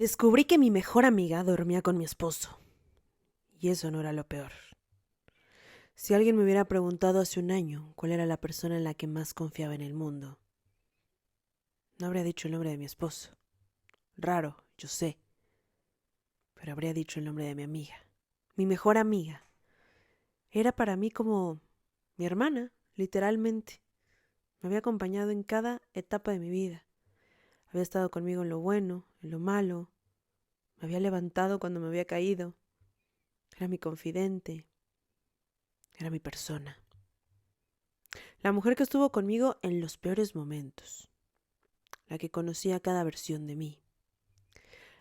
Descubrí que mi mejor amiga dormía con mi esposo. Y eso no era lo peor. Si alguien me hubiera preguntado hace un año cuál era la persona en la que más confiaba en el mundo, no habría dicho el nombre de mi esposo. Raro, yo sé. Pero habría dicho el nombre de mi amiga. Mi mejor amiga. Era para mí como mi hermana, literalmente. Me había acompañado en cada etapa de mi vida. Había estado conmigo en lo bueno, en lo malo. Me había levantado cuando me había caído. Era mi confidente. Era mi persona. La mujer que estuvo conmigo en los peores momentos. La que conocía cada versión de mí.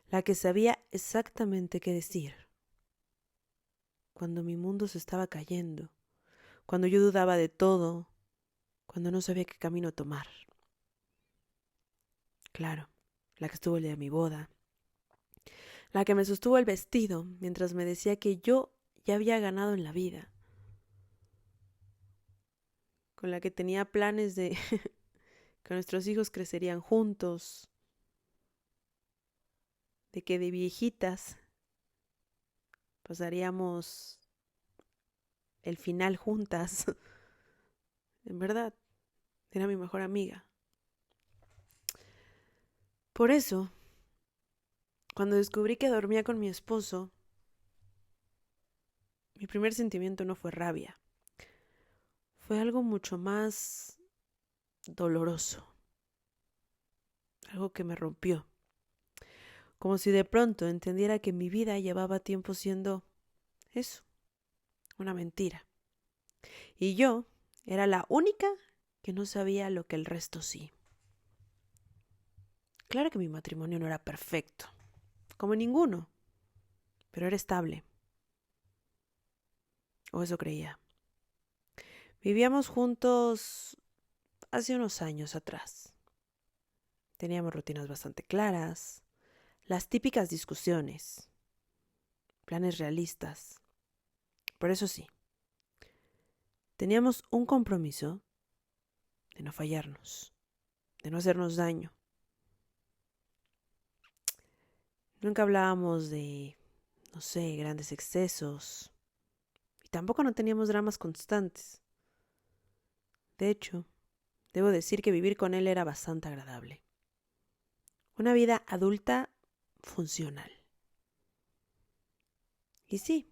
La que sabía exactamente qué decir. Cuando mi mundo se estaba cayendo. Cuando yo dudaba de todo. Cuando no sabía qué camino tomar. Claro, la que estuvo el día de mi boda. La que me sostuvo el vestido mientras me decía que yo ya había ganado en la vida. Con la que tenía planes de que nuestros hijos crecerían juntos. De que de viejitas pasaríamos el final juntas. En verdad, era mi mejor amiga. Por eso, cuando descubrí que dormía con mi esposo, mi primer sentimiento no fue rabia. Fue algo mucho más doloroso. Algo que me rompió. Como si de pronto entendiera que mi vida llevaba tiempo siendo eso, una mentira. Y yo era la única que no sabía lo que el resto sí. Claro que mi matrimonio no era perfecto, como ninguno, pero era estable. O eso creía. Vivíamos juntos hace unos años atrás. Teníamos rutinas bastante claras, las típicas discusiones, planes realistas. Por eso sí, teníamos un compromiso de no fallarnos, de no hacernos daño. Nunca hablábamos de, no sé, grandes excesos. Y tampoco no teníamos dramas constantes. De hecho, debo decir que vivir con él era bastante agradable. Una vida adulta funcional. Y sí,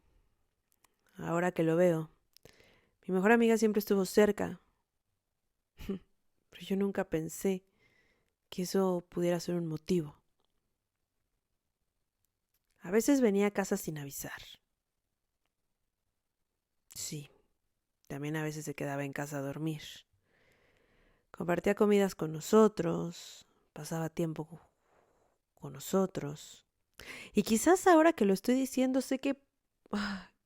ahora que lo veo, mi mejor amiga siempre estuvo cerca, pero yo nunca pensé que eso pudiera ser un motivo. A veces venía a casa sin avisar. Sí, también a veces se quedaba en casa a dormir. Compartía comidas con nosotros, pasaba tiempo con nosotros. Y quizás ahora que lo estoy diciendo sé que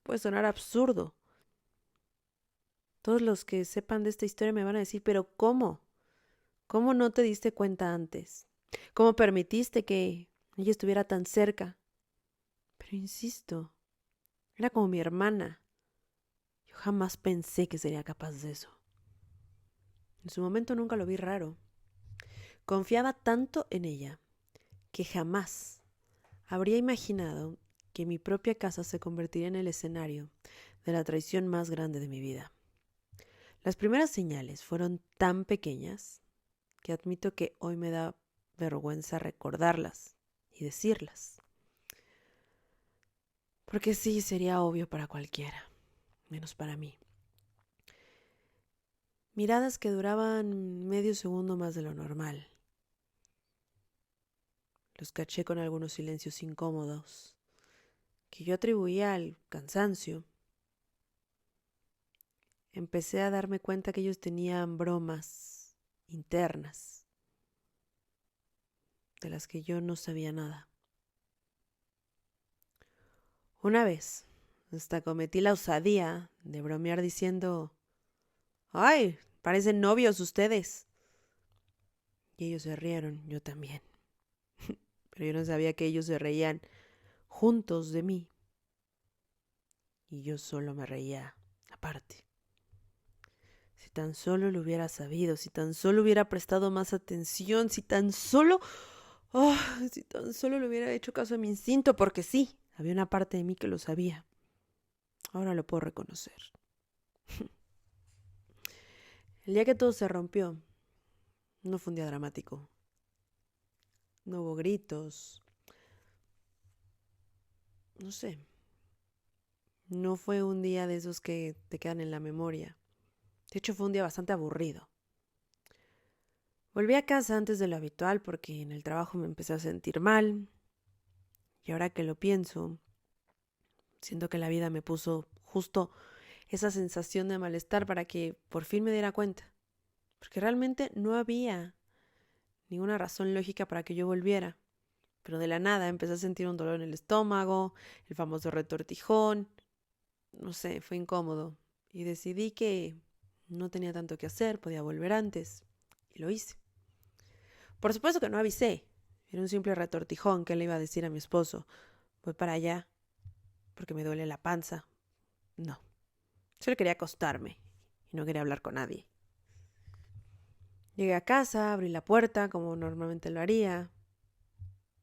puede sonar absurdo. Todos los que sepan de esta historia me van a decir, pero ¿cómo? ¿Cómo no te diste cuenta antes? ¿Cómo permitiste que ella estuviera tan cerca? Pero insisto, era como mi hermana. Yo jamás pensé que sería capaz de eso. En su momento nunca lo vi raro. Confiaba tanto en ella que jamás habría imaginado que mi propia casa se convertiría en el escenario de la traición más grande de mi vida. Las primeras señales fueron tan pequeñas que admito que hoy me da vergüenza recordarlas y decirlas. Porque sí, sería obvio para cualquiera, menos para mí. Miradas que duraban medio segundo más de lo normal. Los caché con algunos silencios incómodos, que yo atribuía al cansancio. Empecé a darme cuenta que ellos tenían bromas internas, de las que yo no sabía nada. Una vez, hasta cometí la osadía de bromear diciendo: ¡ay! Parecen novios ustedes. Y ellos se rieron, yo también. Pero yo no sabía que ellos se reían juntos de mí. Y yo solo me reía aparte. Si tan solo lo hubiera sabido, si tan solo hubiera prestado más atención, si tan solo Oh, si tan solo le hubiera hecho caso a mi instinto, porque sí, había una parte de mí que lo sabía. Ahora lo puedo reconocer. El día que todo se rompió, no fue un día dramático. No hubo gritos. No sé. No fue un día de esos que te quedan en la memoria. De hecho, fue un día bastante aburrido. Volví a casa antes de lo habitual porque en el trabajo me empecé a sentir mal. Y ahora que lo pienso, siento que la vida me puso justo esa sensación de malestar para que por fin me diera cuenta. Porque realmente no había ninguna razón lógica para que yo volviera. Pero de la nada empecé a sentir un dolor en el estómago, el famoso retortijón. No sé, fue incómodo. Y decidí que no tenía tanto que hacer, podía volver antes. Y lo hice. Por supuesto que no avisé. Era un simple retortijón que le iba a decir a mi esposo. Voy para allá porque me duele la panza. No. Solo quería acostarme y no quería hablar con nadie. Llegué a casa, abrí la puerta como normalmente lo haría,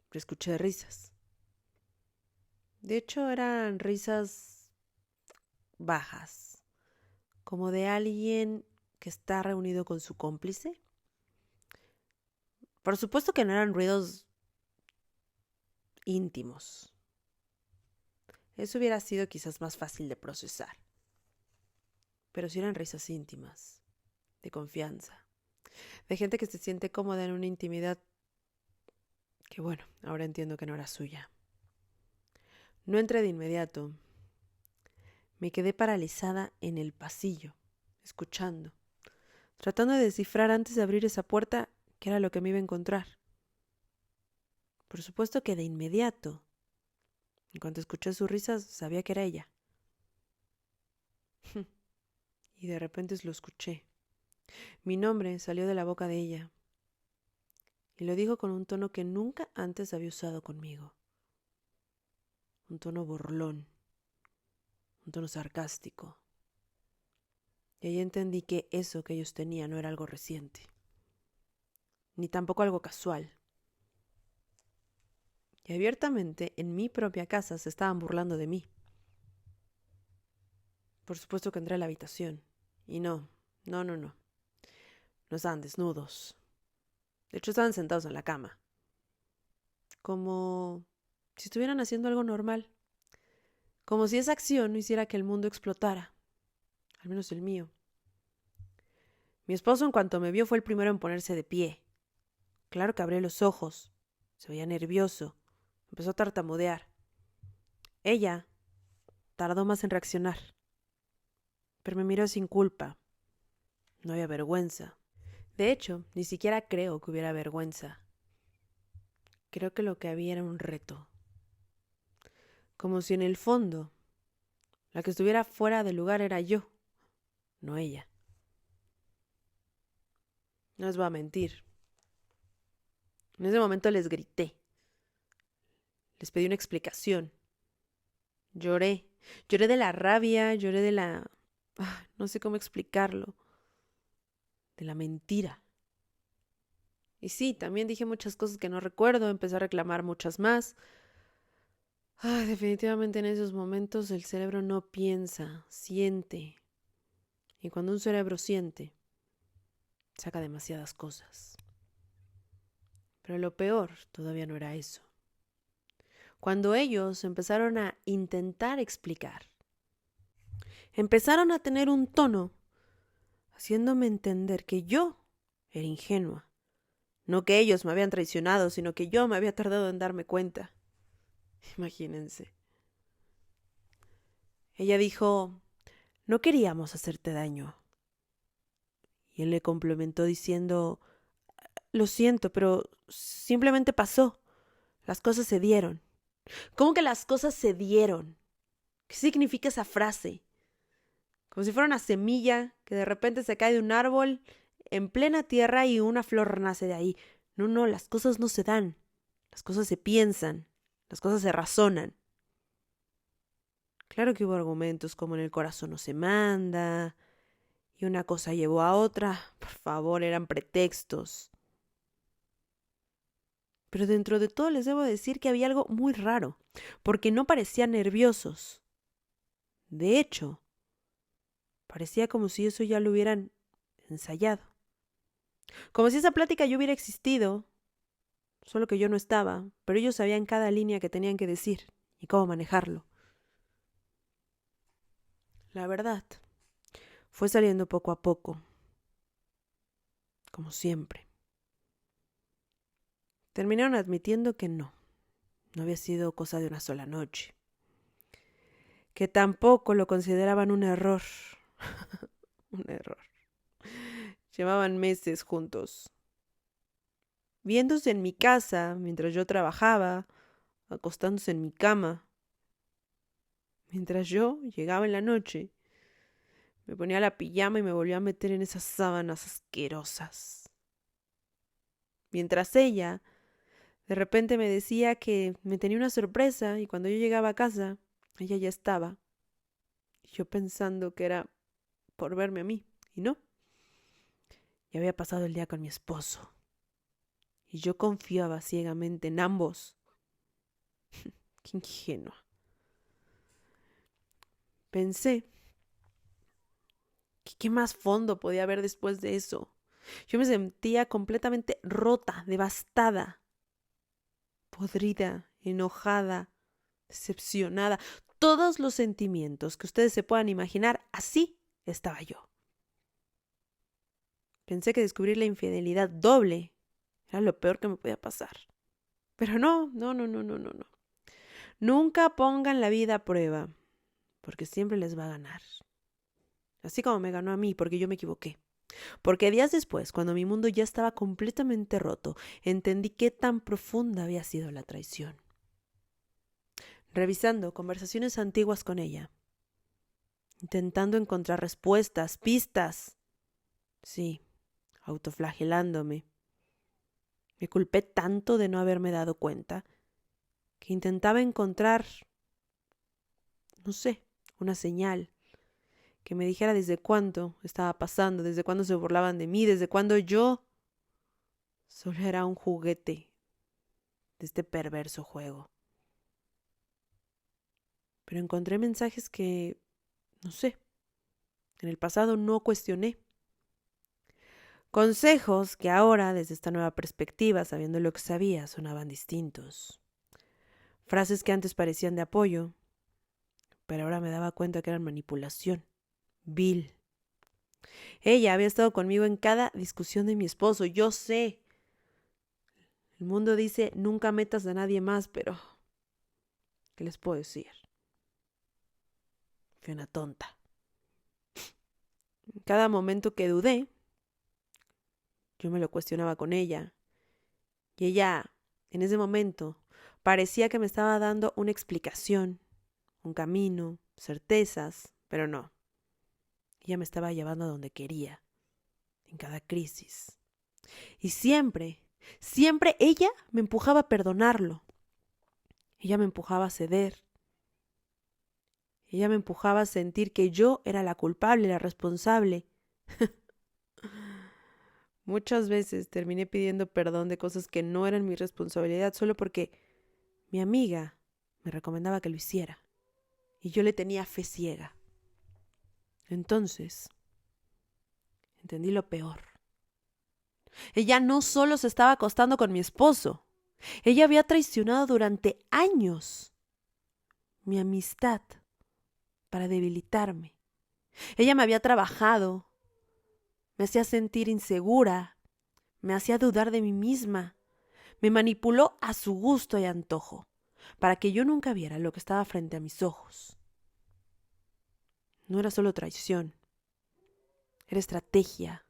pero escuché risas. De hecho, eran risas bajas, como de alguien que está reunido con su cómplice. Por supuesto que no eran ruidos íntimos. Eso hubiera sido quizás más fácil de procesar. Pero sí eran risas íntimas, de confianza, de gente que se siente cómoda en una intimidad que, bueno, ahora entiendo que no era suya. No entré de inmediato. Me quedé paralizada en el pasillo, escuchando, tratando de descifrar antes de abrir esa puerta qué era lo que me iba a encontrar. Por supuesto que de inmediato, en cuanto escuché sus risas, sabía que era ella. Y de repente lo escuché. Mi nombre salió de la boca de ella. Y lo dijo con un tono que nunca antes había usado conmigo. Un tono burlón, un tono sarcástico. Y ahí entendí que eso que ellos tenían no era algo reciente, ni tampoco algo casual. Y abiertamente en mi propia casa se estaban burlando de mí. Por supuesto que entré a la habitación. Y no. No estaban desnudos. De hecho, estaban sentados en la cama. Como si estuvieran haciendo algo normal. Como si esa acción no hiciera que el mundo explotara. Al menos el mío. Mi esposo, en cuanto me vio, fue el primero en ponerse de pie. Claro que abrió los ojos. Se veía nervioso. Empezó a tartamudear. Ella tardó más en reaccionar. Pero me miró sin culpa. No había vergüenza. De hecho, ni siquiera creo que hubiera vergüenza. Creo que lo que había era un reto. Como si en el fondo, la que estuviera fuera del lugar era yo, no ella. No les voy a mentir. En ese momento les grité. Les pedí una explicación. Lloré. Lloré de la rabia, lloré de la... no sé cómo explicarlo. De la mentira. Y sí, también dije muchas cosas que no recuerdo, empecé a reclamar muchas más. Definitivamente en esos momentos el cerebro no piensa, siente. Y cuando un cerebro siente, saca demasiadas cosas. Pero lo peor todavía no era eso. Cuando ellos empezaron a intentar explicar, empezaron a tener un tono haciéndome entender que yo era ingenua. No que ellos me habían traicionado, sino que yo me había tardado en darme cuenta. Imagínense. Ella dijo, no queríamos hacerte daño. Y él le complementó diciendo, lo siento, pero simplemente pasó. Las cosas se dieron. ¿Cómo que las cosas se dieron? ¿Qué significa esa frase? Como si fuera una semilla que de repente se cae de un árbol en plena tierra y una flor nace de ahí. No, las cosas no se dan. Las cosas se piensan. Las cosas se razonan. Claro que hubo argumentos como en el corazón no se manda, y una cosa llevó a otra. Por favor, eran pretextos. Pero dentro de todo les debo decir que había algo muy raro, porque no parecían nerviosos. De hecho, parecía como si eso ya lo hubieran ensayado. Como si esa plática ya hubiera existido, solo que yo no estaba, pero ellos sabían cada línea que tenían que decir y cómo manejarlo. La verdad, fue saliendo poco a poco, como siempre. Terminaron admitiendo que no había sido cosa de una sola noche, que tampoco lo consideraban un error. Un error. Llevaban meses juntos, viéndose en mi casa mientras yo trabajaba, acostándose en mi cama. Mientras yo llegaba en la noche, me ponía la pijama y me volvía a meter en esas sábanas asquerosas. Mientras ella, de repente me decía que me tenía una sorpresa y cuando yo llegaba a casa, ella ya estaba. Y yo pensando que era por verme a mí, y no. Ya había pasado el día con mi esposo. Y yo confiaba ciegamente en ambos. Qué ingenua. Pensé que qué más fondo podía haber después de eso. Yo me sentía completamente rota, devastada, podrida, enojada, decepcionada. Todos los sentimientos que ustedes se puedan imaginar, así estaba yo. Pensé que descubrir la infidelidad doble era lo peor que me podía pasar. Pero no. Nunca pongan la vida a prueba, porque siempre les va a ganar. Así como me ganó a mí, porque yo me equivoqué. Porque días después, cuando mi mundo ya estaba completamente roto, entendí qué tan profunda había sido la traición. Revisando conversaciones antiguas con ella, intentando encontrar respuestas, pistas. Sí, autoflagelándome. Me culpé tanto de no haberme dado cuenta que intentaba encontrar, no sé, una señal que me dijera desde cuándo estaba pasando, desde cuándo se burlaban de mí, desde cuándo yo solo era un juguete de este perverso juego. Pero encontré mensajes que, no sé, en el pasado no cuestioné. Consejos que ahora, desde esta nueva perspectiva, sabiendo lo que sabía, sonaban distintos. Frases que antes parecían de apoyo, pero ahora me daba cuenta que eran manipulación. Vil. Ella había estado conmigo en cada discusión de mi esposo, yo sé. El mundo dice, nunca metas a nadie más, pero ¿qué les puedo decir? Fui una tonta. En cada momento que dudé, yo me lo cuestionaba con ella. Y ella, en ese momento, parecía que me estaba dando una explicación, un camino, certezas, pero no. Ella me estaba llevando a donde quería, en cada crisis. Y siempre ella me empujaba a perdonarlo. Ella me empujaba a ceder. Ella me empujaba a sentir que yo era la culpable, la responsable. Muchas veces terminé pidiendo perdón de cosas que no eran mi responsabilidad solo porque mi amiga me recomendaba que lo hiciera. Y yo le tenía fe ciega. Entonces, entendí lo peor. Ella no solo se estaba acostando con mi esposo, ella había traicionado durante años mi amistad para debilitarme. Ella me había trabajado, me hacía sentir insegura, me hacía dudar de mí misma, me manipuló a su gusto y antojo, para que yo nunca viera lo que estaba frente a mis ojos. No era solo traición, era estrategia.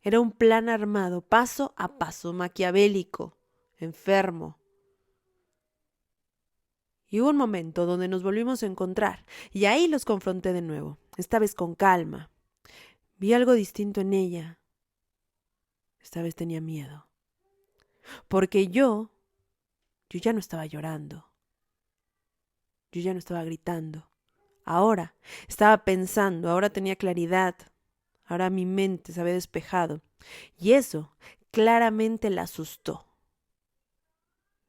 Era un plan armado, paso a paso, maquiavélico, enfermo. Y hubo un momento donde nos volvimos a encontrar, y ahí los confronté de nuevo, esta vez con calma. Vi algo distinto en ella. Esta vez tenía miedo. Porque yo ya no estaba llorando. Yo ya no estaba gritando. Ahora estaba pensando, ahora tenía claridad. Ahora mi mente se había despejado. Y eso claramente la asustó.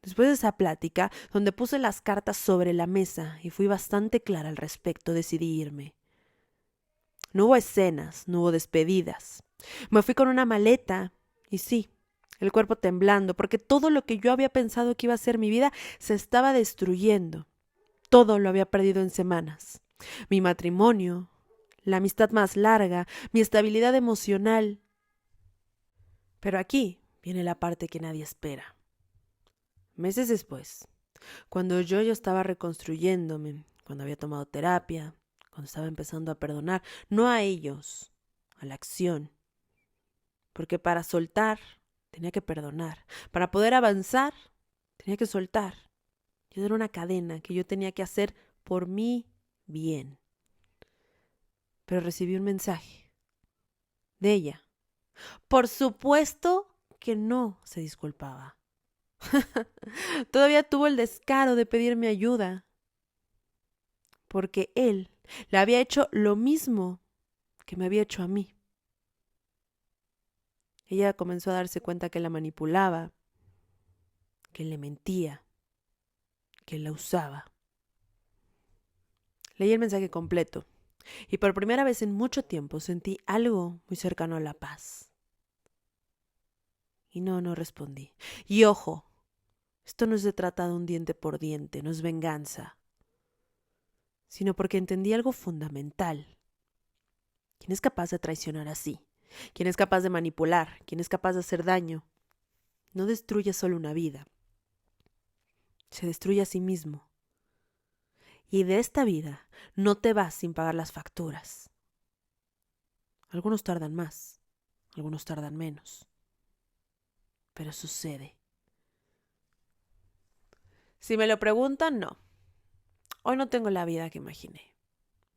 Después de esa plática, donde puse las cartas sobre la mesa y fui bastante clara al respecto, decidí irme. No hubo escenas, no hubo despedidas. Me fui con una maleta y sí, el cuerpo temblando, porque todo lo que yo había pensado que iba a ser mi vida se estaba destruyendo. Todo lo había perdido en semanas. Mi matrimonio, la amistad más larga, mi estabilidad emocional. Pero aquí viene la parte que nadie espera. Meses después, cuando yo estaba reconstruyéndome, cuando había tomado terapia, cuando estaba empezando a perdonar, no a ellos, a la acción. Porque para soltar tenía que perdonar. Para poder avanzar tenía que soltar. Y era una cadena que yo tenía que hacer por mi bien. Pero recibí un mensaje de ella. Por supuesto que no se disculpaba. Todavía tuvo el descaro de pedirme ayuda. Porque él le había hecho lo mismo que me había hecho a mí. Ella comenzó a darse cuenta que la manipulaba, que le mentía, que la usaba. Leí el mensaje completo y por primera vez en mucho tiempo sentí algo muy cercano a la paz. Y no respondí. Y ojo, esto no se trata de un diente por diente, no es venganza, sino porque entendí algo fundamental. ¿Quién es capaz de traicionar así? ¿Quién es capaz de manipular? ¿Quién es capaz de hacer daño? No destruye solo una vida, se destruye a sí mismo. Y de esta vida no te vas sin pagar las facturas. Algunos tardan más, algunos tardan menos, pero sucede. Si me lo preguntan, no. Hoy no tengo la vida que imaginé,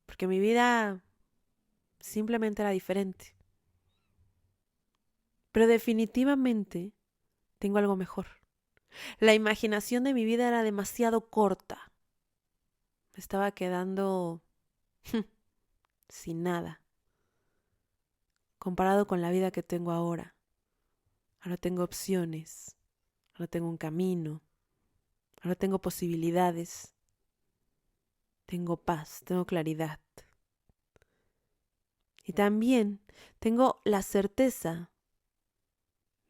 porque mi vida simplemente era diferente. Pero definitivamente tengo algo mejor. La imaginación de mi vida era demasiado corta. Me estaba quedando sin nada, comparado con la vida que tengo ahora. Ahora tengo opciones, ahora tengo un camino, ahora tengo posibilidades, tengo paz, tengo claridad. Y también tengo la certeza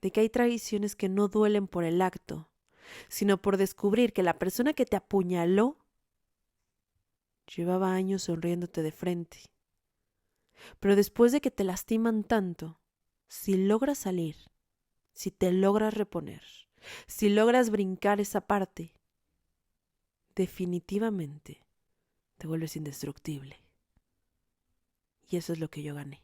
de que hay traiciones que no duelen por el acto, sino por descubrir que la persona que te apuñaló llevaba años sonriéndote de frente. Pero después de que te lastiman tanto, si logras salir, si te logras reponer, si logras brincar esa parte, definitivamente te vuelves indestructible. Y eso es lo que yo gané.